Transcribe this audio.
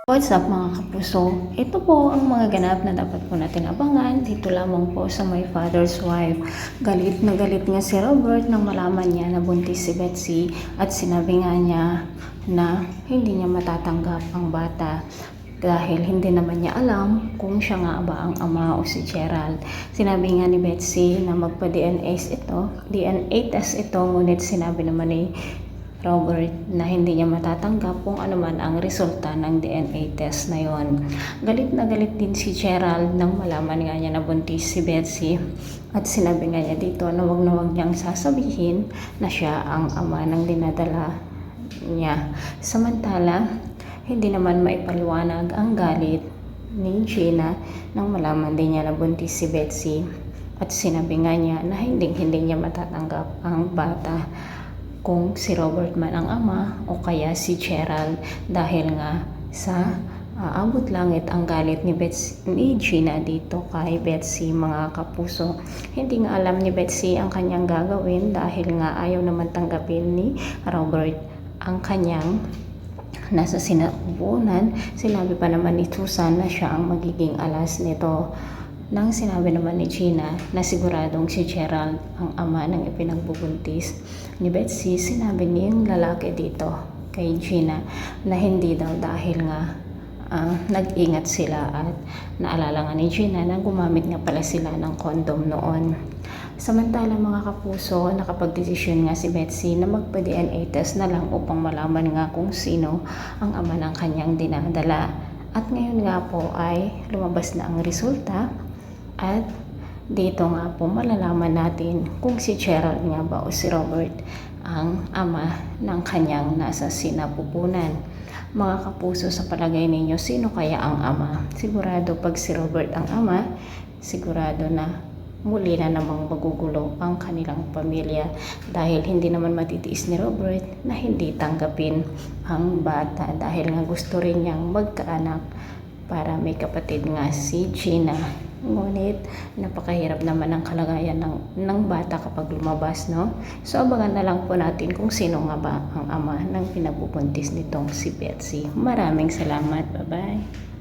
What's up mga kapuso? Ito po ang mga ganap na dapat po natin abangan dito lamang po sa My Father's Wife. Galit na galit nga si Robert nang malaman niya na buntis si Betsy at sinabi nga niya na hindi niya matatanggap ang bata dahil hindi naman niya alam kung siya nga ba ang ama o si Gerald. Sinabi nga ni Betsy na magpa-DNA test ito, ngunit sinabi naman ni Robert na hindi niya matatanggap kung ano man ang resulta ng DNA test na yon. Galit na galit din si Gerald nang malaman nga niya na buntis si Betsy at sinabi nga niya dito na wag niyang sasabihin na siya ang ama ng dinadala niya. Samantala, hindi naman maipaliwanag ang galit ni Gina nang malaman din niya na buntis si Betsy at sinabi nga niya na hindi niya matatanggap ang bata kung si Robert man ang ama o kaya si Gerald dahil nga sa abot langit ang galit ni Gina dito kay Betsy mga kapuso. Hindi nga alam ni Betsy ang kanyang gagawin dahil nga ayaw naman tanggapin ni Robert ang kanyang nasa sinapupunan. Sinabi pa naman ni Susan na siya ang magiging alas nito. Nang sinabi naman ni Gina na siguradong si Gerald ang ama ng ipinagbubuntis ni Betsy, sinabi niyang lalaki dito kay Gina na hindi daw dahil nga nag-ingat sila at naalala nga ni Gina na gumamit nga pala sila ng condom noon. Samantala mga kapuso, nakapagdesisyon nga si Betsy na magpa-DNA test na lang upang malaman nga kung sino ang ama ng kanyang dinadala. At ngayon nga po ay lumabas na ang resulta. At dito nga po malalaman natin kung si Gerald nga ba o si Robert ang ama ng kanyang nasa sinapupunan. Mga kapuso, sa palagay ninyo, sino kaya ang ama? Sigurado pag si Robert ang ama, sigurado na muli na namang magugulo ang kanilang pamilya dahil hindi naman matitiis ni Robert na hindi tanggapin ang bata dahil nga gusto rin niyang magkaanak para may kapatid nga si Gina. Ngunit napakahirap naman ang kalagayan ng bata kapag lumabas, no? So abangan na lang po natin kung sino nga ba ang ama ng pinagbubuntis nitong si Betsy. Maraming salamat. Bye-bye.